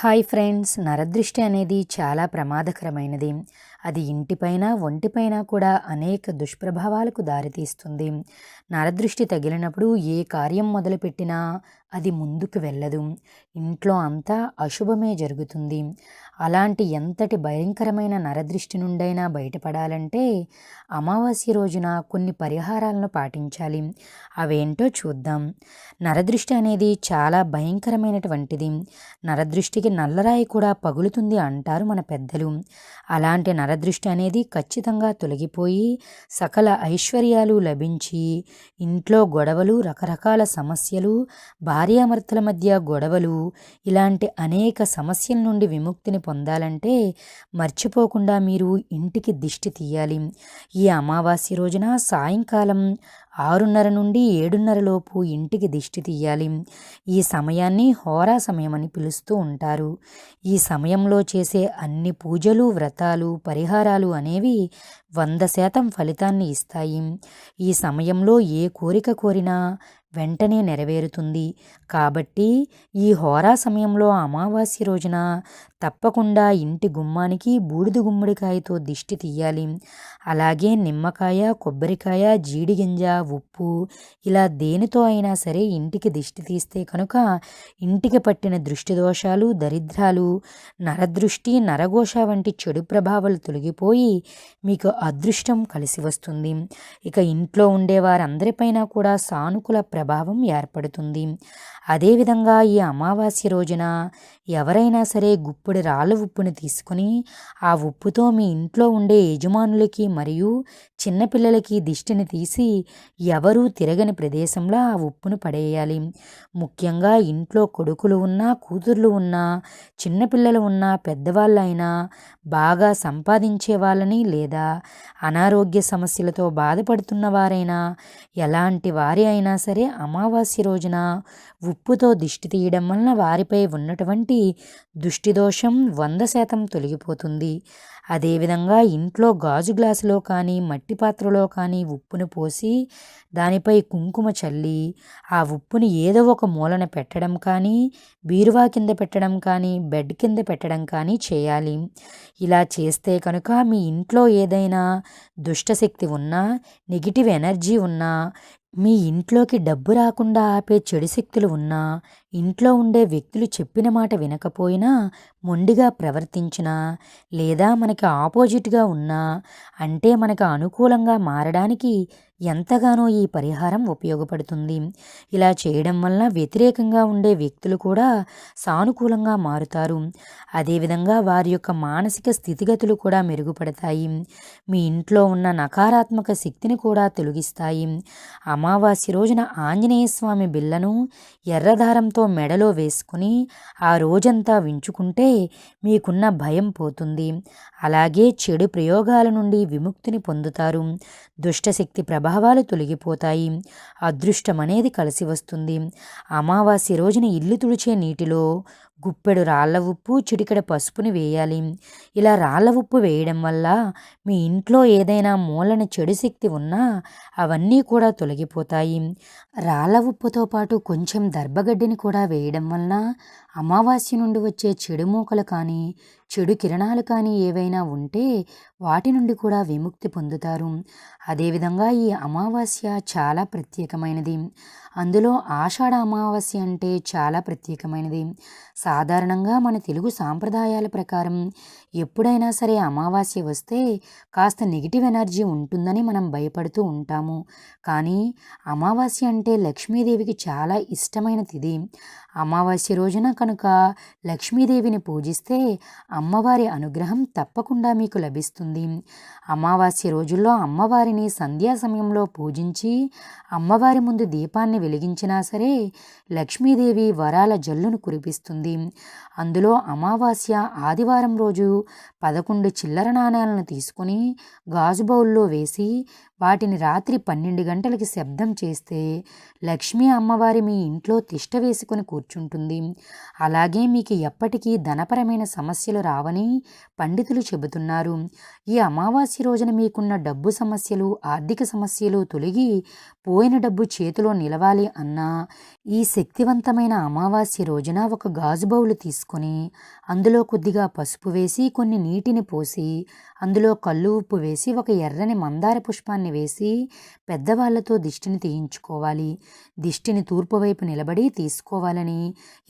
Hi friends, నరదృష్టి అనేది చాలా ప్రమాదకరమైనది. అది ఇంటిపైన, ఒంటిపైన కూడా అనేక దుష్ప్రభావాలకు దారితీస్తుంది. నరదృష్టి తగిలినప్పుడు ఏ కార్యం మొదలుపెట్టినా అది ముందుకు వెళ్ళదు. ఇంట్లో అంతా అశుభమే జరుగుతుంది. అలాంటి ఎంతటి భయంకరమైన నరదృష్టి నుండైనా బయటపడాలంటే అమావాస్య రోజున కొన్ని పరిహారాలను పాటించాలి. అవేంటో చూద్దాం. నరదృష్టి అనేది చాలా భయంకరమైనటువంటిది. నరదృష్టికి నల్లరాయి కూడా పగులుతుంది అంటారు మన పెద్దలు. అలాంటి నరదృష్టి అనేది ఖచ్చితంగా తొలగిపోయి సకల ఐశ్వర్యాలు లభించి ఇంట్లో గొడవలు, రకరకాల సమస్యలు, భార్యాభర్తల మధ్య గొడవలు, ఇలాంటి అనేక సమస్యల నుండి విముక్తిని పొందాలంటే మర్చిపోకుండా మీరు ఇంటికి దిష్టి తీయాలి. ఈ అమావాస్య రోజున సాయంకాలం 6:30 నుండి 7:30 లోపు ఇంటికి దిష్టి తీయాలి. ఈ సమయాన్ని హోరా సమయం అని పిలుస్తూ ఉంటారు. ఈ సమయంలో చేసే అన్ని పూజలు, వ్రతాలు, పరిహారాలు అనేవి 100% ఫలితాన్ని ఇస్తాయి. ఈ సమయంలో ఏ కోరిక కోరినా వెంటనే నెరవేరుతుంది. కాబట్టి ఈ హోరా సమయంలో అమావాస్య రోజున తప్పకుండా ఇంటి గుమ్మానికి బూడిద గుమ్మడికాయతో దిష్టి తీయాలి. అలాగే నిమ్మకాయ, కొబ్బరికాయ, జీడిగింజ, ఉప్పు ఇలా దేనితో అయినా సరే ఇంటికి దిష్టి తీస్తే కనుక ఇంటికి పట్టిన దృష్టి దోషాలు, దరిద్రాలు, నరదృష్టి, నరఘోష వంటి చెడు ప్రభావాలు తొలగిపోయి మీకు అదృష్టం కలిసి వస్తుంది. ఇక ఇంట్లో ఉండే వారందరిపైన కూడా సానుకూల ప్రభావం ఏర్పడుతుంది. అదేవిధంగా ఈ అమావాస్య రోజున ఎవరైనా సరే గుప్పెడు రాళ్ళ ఉప్పుని తీసుకుని ఆ ఉప్పుతో మీ ఇంట్లో ఉండే యజమానులకి మరియు చిన్నపిల్లలకి దిష్టిని తీసి ఎవరూ తిరగని ప్రదేశంలో ఆ ఉప్పును పడేయాలి. ముఖ్యంగా ఇంట్లో కొడుకులు ఉన్నా, కూతుర్లు ఉన్నా, చిన్నపిల్లలు ఉన్నా, పెద్దవాళ్ళైనా, బాగా సంపాదించే వాళ్ళని లేదా అనారోగ్య సమస్యలతో బాధపడుతున్న వారైనా, ఎలాంటి వారి అయినా సరే అమావాస్య రోజున ఉప్పుతో దిష్టి తీయడం వలన వారిపై ఉన్నటువంటి దుష్టిదోషం 100% తొలగిపోతుంది. అదేవిధంగా ఇంట్లో గాజు గ్లాసులో కానీ, మట్టి పాత్రలో కానీ ఉప్పును పోసి దానిపై కుంకుమ చల్లి ఆ ఉప్పుని ఏదో ఒక మూలన పెట్టడం కానీ, బీరువా కింద పెట్టడం కానీ, బెడ్ కింద పెట్టడం కానీ చేయాలి. ఇలా చేస్తే కనుక మీ ఇంట్లో ఏదైనా దుష్టశక్తి ఉన్నా, నెగిటివ్ ఎనర్జీ ఉన్నా, మీ ఇంట్లోకి డబ్బు రాకుండా ఆపే చెడు శక్తులు ఉన్నా, ఇంట్లో ఉండే వ్యక్తులు చెప్పిన మాట వినకపోయినా, మొండిగా ప్రవర్తించినా, లేదా మనకి ఆపోజిట్గా ఉన్నా, అంటే మనకు అనుకూలంగా మారడానికి ఎంతగానో ఈ పరిహారం ఉపయోగపడుతుంది. ఇలా చేయడం వలన వ్యతిరేకంగా ఉండే వ్యక్తులు కూడా సానుకూలంగా మారుతారు. అదేవిధంగా వారి యొక్క మానసిక స్థితిగతులు కూడా మెరుగుపడతాయి. మీ ఇంట్లో ఉన్న నకారాత్మక శక్తిని కూడా తొలగిస్తాయి. అమావాస్య రోజున ఆంజనేయ స్వామి బిళ్ళను ఎర్రదారంతో మెడలో వేసుకుని ఆ రోజంతా వించుకుంటే మీకున్న భయం పోతుంది. అలాగే చెడు ప్రయోగాల నుండి విముక్తిని పొందుతారు. దుష్టశక్తి ప్రభావాలు తొలగిపోతాయి. అదృష్టం అనేది కలిసి వస్తుంది. అమావాస్య రోజున ఇల్లు తుడిచే నీటిలో గుప్పెడు రాళ్ళ ఉప్పు, చిటికెడ పసుపుని వేయాలి. ఇలా రాళ్ళ ఉప్పు వేయడం వల్ల మీ ఇంట్లో ఏదైనా మూలన చెడు శక్తి ఉన్నా అవన్నీ కూడా తొలగిపోతాయి. రాళ్ళ ఉప్పుతో పాటు కొంచెం దర్భగడ్డిని కూడా వేయడం వలన అమావాస్య నుండి వచ్చే చెడు మూకలు కానీ, చెడు కిరణాలు కానీ ఏవైనా ఉంటే వాటి నుండి కూడా విముక్తి పొందుతారు. అదేవిధంగా ఈ అమావాస్య చాలా ప్రత్యేకమైనది. అందులో ఆషాఢ అమావాస్య అంటే చాలా ప్రత్యేకమైనది. సాధారణంగా మన తెలుగు సాంప్రదాయాల ప్రకారం ఎప్పుడైనా సరే అమావాస్య వస్తే కాస్త నెగిటివ్ ఎనర్జీ ఉంటుందని మనం భయపడుతూ ఉంటాము. కానీ అమావాస్య అంటే లక్ష్మీదేవికి చాలా ఇష్టమైన తిథి. అమావాస్య రోజున కనుక లక్ష్మీదేవిని పూజిస్తే అమ్మవారి అనుగ్రహం తప్పకుండా మీకు లభిస్తుంది. అమావాస్య రోజుల్లో అమ్మవారిని సంధ్యా సమయంలో పూజించి అమ్మవారి ముందు దీపాన్ని వెలిగించినా సరే లక్ష్మీదేవి వరాల జల్లును కురిపిస్తుంది. అందులో అమావాస్య ఆదివారం రోజు 11 చిల్లర నాణేలను తీసుకుని గాజు బౌల్లో వేసి వాటిని రాత్రి 12 గంటలకి శబ్దం చేస్తే లక్ష్మీ అమ్మవారి మీ ఇంట్లో తిష్ట వేసుకుని కూర్చుంటుంది. కూర్చుంటుంది. అలాగే మీకు ఎప్పటికీ ధనపరమైన సమస్యలు రావని పండితులు చెబుతున్నారు. ఈ అమావాస్య రోజున మీకున్న డబ్బు సమస్యలు, ఆర్థిక సమస్యలు తొలగి పోయిన డబ్బు చేతిలో నిలవాలి అన్నా ఈ శక్తివంతమైన అమావాస్య రోజున ఒక గాజు బౌలు తీసుకొని అందులో కొద్దిగా పసుపు వేసి కొన్ని నీటిని పోసి అందులో కల్లు ఉప్పు వేసి ఒక ఎర్రని మందార పుష్పాన్ని వేసి పెద్దవాళ్లతో దిష్టిని తీయించుకోవాలి. దిష్టిని తూర్పు వైపు నిలబడి తీసుకోవాలని,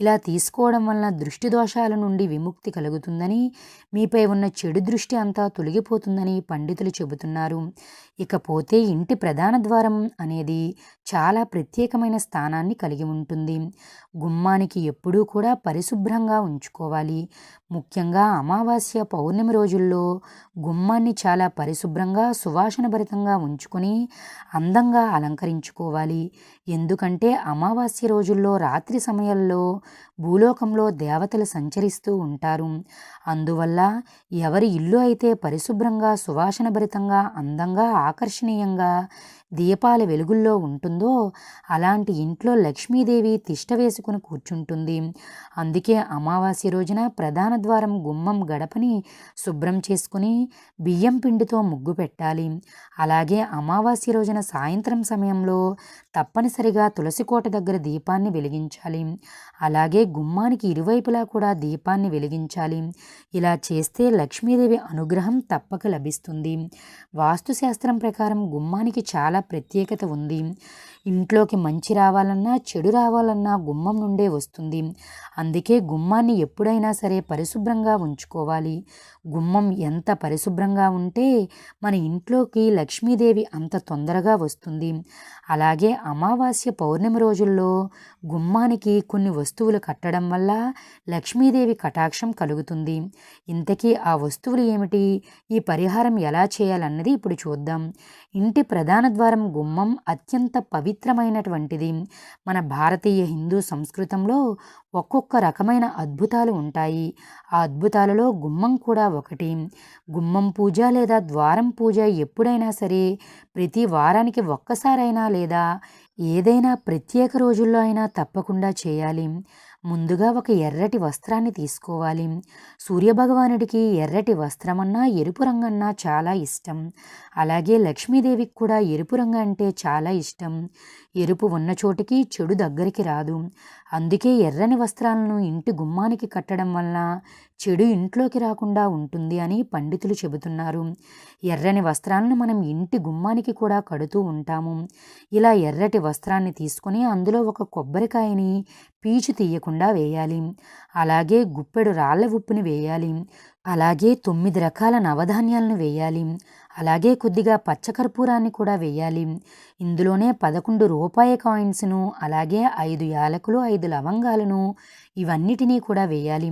ఇలా తీసుకోవడం వలన దృష్టి దోషాల నుండి విముక్తి కలుగుతుందని, మీపై ఉన్న చెడు దృష్టి అంతా తొలగిపోతుందని పండితులు చెబుతున్నారు. ఇకపోతే ఇంటి ప్రధాన ద్వారం అనేది చాలా ప్రత్యేకమైన స్థానాన్ని కలిగి ఉంటుంది. గుమ్మానికి ఎప్పుడూ కూడా పరిశుభ్రంగా ఉంచుకోవాలి. ముఖ్యంగా అమావాస్య, పౌర్ణమి రోజుల్లో గుమ్మాన్ని చాలా పరిశుభ్రంగా సువాసనభరితంగా ఉంచుకొని అందంగా అలంకరించుకోవాలి. ఎందుకంటే అమావాస్య రోజుల్లో రాత్రి సమయాల్లో భూలోకంలో దేవతలు సంచరిస్తూ ఉంటారు. అందువల్ల ఎవరి ఇల్లు అయితే పరిశుభ్రంగా సువాసనభరితంగా అందంగా ఆకర్షణీయంగా దీపాల వెలుగుల్లో ఉంటుందో అలాంటి ఇంట్లో లక్ష్మీదేవి తిష్ట వేసుకుని కూర్చుంటుంది. అందుకే అమావాస్య రోజున ప్రధాన ద్వారం గుమ్మం గడపని శుభ్రం చేసుకుని బియ్యం పిండితో ముగ్గు పెట్టాలి. అలాగే అమావాస్య రోజున సాయంత్రం సమయంలో తప్పనిసరిగా తులసి కోట దగ్గర దీపాన్ని వెలిగించాలి. అలాగే గుమ్మానికి ఇరువైపులా కూడా దీపాన్ని వెలిగించాలి. ఇలా చేస్తే లక్ష్మీదేవి అనుగ్రహం తప్పక లభిస్తుంది. వాస్తుశాస్త్రం ప్రకారం గుమ్మానికి చాలా ప్రత్యేకత ఉంది. ఇంట్లోకి మంచి రావాలన్నా చెడు రావాలన్నా గుమ్మం నుండే వస్తుంది. అందుకే గుమ్మాన్ని ఎప్పుడైనా సరే పరిశుభ్రంగా ఉంచుకోవాలి. గుమ్మం ఎంత పరిశుభ్రంగా ఉంటే మన ఇంట్లోకి లక్ష్మీదేవి అంత తొందరగా వస్తుంది. అలాగే అమావాస్య, పౌర్ణమి రోజుల్లో గుమ్మానికి కొన్ని వస్తువులు కట్టడం వల్ల లక్ష్మీదేవి కటాక్షం కలుగుతుంది. ఇంతకీ ఆ వస్తువులు ఏమిటి, ఈ పరిహారం ఎలా చేయాలన్నది ఇప్పుడు చూద్దాం. ఇంటి ప్రధాన ద్వారం గుమ్మం అత్యంత పవిత్రమైనటువంటిది. మన భారతీయ హిందూ సంస్కృతంలో ఒక్కొక్క రకమైన అద్భుతాలు ఉంటాయి. ఆ అద్భుతాలలో గుమ్మం కూడా ఒకటి. గుమ్మం పూజ లేదా ద్వారం పూజ ఎప్పుడైనా సరే ప్రతి వారానికి ఒక్కసారైనా లేదా ఏదైనా ప్రత్యేక రోజుల్లో అయినా తప్పకుండా చేయాలి. ముందుగా ఒక ఎర్రటి వస్త్రాన్ని తీసుకోవాలి. సూర్యభగవానుడికి ఎర్రటి వస్త్రమన్నా ఎరుపు రంగన్నా చాలా ఇష్టం. అలాగే లక్ష్మీదేవికి కూడా ఎరుపు రంగు అంటే చాలా ఇష్టం. ఎరుపు ఉన్న చోటికి చెడు దగ్గరికి రాదు. అందుకే ఎర్రని వస్త్రాలను ఇంటి గుమ్మానికి కట్టడం వలన చెడు ఇంట్లోకి రాకుండా ఉంటుంది అని పండితులు చెబుతున్నారు. ఎర్రని వస్త్రాలను మనం ఇంటి గుమ్మానికి కూడా కడుతూ ఉంటాము. ఇలా ఎర్రటి వస్త్రాన్ని తీసుకుని అందులో ఒక కొబ్బరికాయని పీచు తీయకుండా వేయాలి. అలాగే గుప్పెడు రాళ్ల ఉప్పుని వేయాలి. అలాగే 9 రకాల నవధాన్యాలను వేయాలి. అలాగే కొద్దిగా పచ్చకర్పూరాన్ని కూడా వేయాలి. ఇందులోనే 11 రూపాయి కాయిన్స్ను, అలాగే 5 యాలకులు, 5 లవంగాలను ఇవన్నిటినీ కూడా వేయాలి.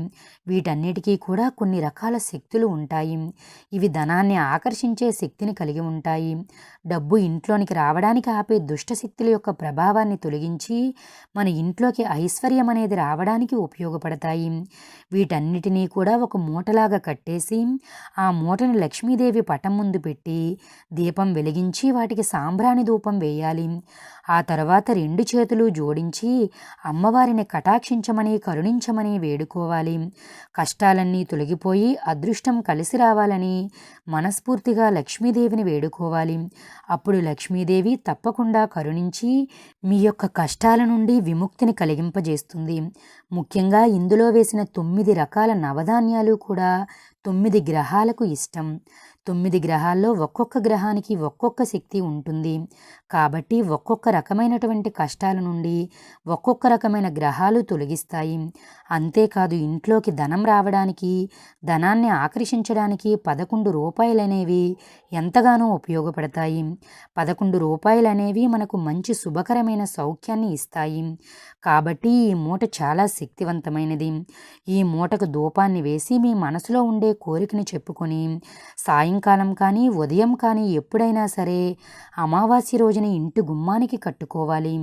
వీటన్నిటికీ కూడా కొన్ని రకాల శక్తులు ఉంటాయి. ఇవి ధనాన్ని ఆకర్షించే శక్తిని కలిగి ఉంటాయి. డబ్బు ఇంట్లోనికి రావడానికి ఆపే దుష్టశక్తుల యొక్క ప్రభావాన్ని తొలగించి మన ఇంట్లోకి ఐశ్వర్యం అనేది రావడానికి ఉపయోగపడతాయి. వీటన్నిటినీ కూడా ఒక మూటలాగా కట్టేసి ఆ మూటను లక్ష్మీదేవి పటం ముందు పెట్టి దీపం వెలిగించి వాటికి సాంబ్రాణి ధూపం వేయాలి. ఆ తర్వాత 2 చేతులు జోడించి అమ్మవారిని కటాక్షించమని, కరుణించమని వేడుకోవాలి. కష్టాలన్నీ తొలగిపోయి అదృష్టం కలిసి రావాలని మనస్ఫూర్తిగా లక్ష్మీదేవిని వేడుకోవాలి. అప్పుడు లక్ష్మీదేవి తప్పకుండా కరుణించి మీ యొక్క కష్టాల నుండి విముక్తిని కలిగింపజేస్తుంది. ముఖ్యంగా ఇందులో వేసిన 9 రకాల నవధాన్యాలు కూడా 9 గ్రహాలకు ఇష్టం. 9 గ్రహాల్లో ఒక్కొక్క గ్రహానికి ఒక్కొక్క శక్తి ఉంటుంది. కాబట్టి ఒక్కొక్క రకమైనటువంటి కష్టాల నుండి ఒక్కొక్క రకమైన గ్రహాలు తొలగిస్తాయి. అంతేకాదు ఇంట్లోకి ధనం రావడానికి, ధనాన్ని ఆకర్షించడానికి 11 రూపాయలనేవి ఎంతగానో ఉపయోగపడతాయి. 11 రూపాయలనేవి మనకు మంచి శుభకరమైన సౌఖ్యాన్ని ఇస్తాయి. కాబట్టి ఈ మూట చాలా శక్తివంతమైనది. ఈ మూటకు ధూపాన్ని వేసి మీ మనసులో ఉండే కోరికని చెప్పుకొని సాయంకాలం కానీ ఉదయం కానీ ఎప్పుడైనా సరే అమావాస్య రోజున ఇంటి గుమ్మానికి కట్టుకోవాలి.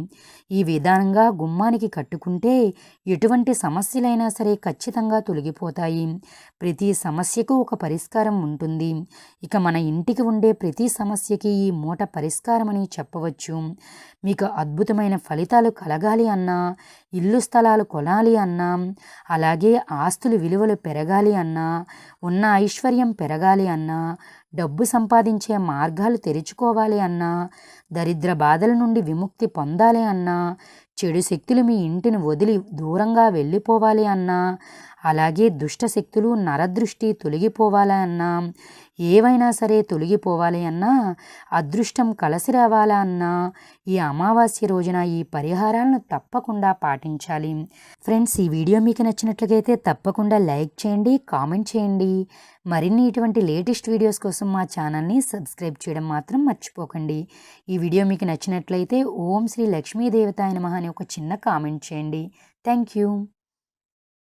ఈ విధానంగా గుమ్మానికి కట్టుకుంటే ఎటువంటి సమస్యలైనా సరే ఖచ్చితంగా తొలగిపోతాయి. ప్రతి సమస్యకు ఒక పరిష్కారం ఉంటుంది. ఇక మన ఇంటికి ఉండే ప్రతి సమస్యకి ఈ మూట పరిష్కారమని చెప్పవచ్చు. మీకు అద్భుతమైన ఫలితాలు కలగాలి అన్నా, ఇల్లు స్థలాలు కొనాలి అన్నా, అలాగే ఆస్తుల విలువలు పెరగాలి అన్నా, ఉన్న ఐశ్వర్యం పెరగాలి అన్నా, డబ్బు సంపాదించే మార్గాలు తెరుచుకోవాలి అన్నా, దరిద్ర బాధల నుండి విముక్తి పొందాలి అన్నా, చెడు శక్తులు మీ ఇంటిని వదిలి దూరంగా వెళ్ళిపోవాలి అన్నా, అలాగే దుష్ట శక్తులు నరదృష్టి తొలగిపోవాలి అన్నా, ఏవైనా సరే తొలగిపోవాలి అన్నా, అదృష్టం కలిసి రావాలా అన్నా ఈ అమావాస్య రోజున ఈ పరిహారాలను తప్పకుండా పాటించాలి. ఫ్రెండ్స్, ఈ వీడియో మీకు నచ్చినట్లయితే తప్పకుండా లైక్ చేయండి, కామెంట్ చేయండి. మరిన్ని ఇటువంటి లేటెస్ట్ వీడియోస్ కోసం మా ఛానల్ని సబ్స్క్రైబ్ చేయడం మాత్రం మర్చిపోకండి. ఈ వీడియో మీకు నచ్చినట్లయితే ఓం శ్రీ లక్ష్మీదేవతాయ నమః అని ఒక చిన్న కామెంట్ చేయండి. Thank you.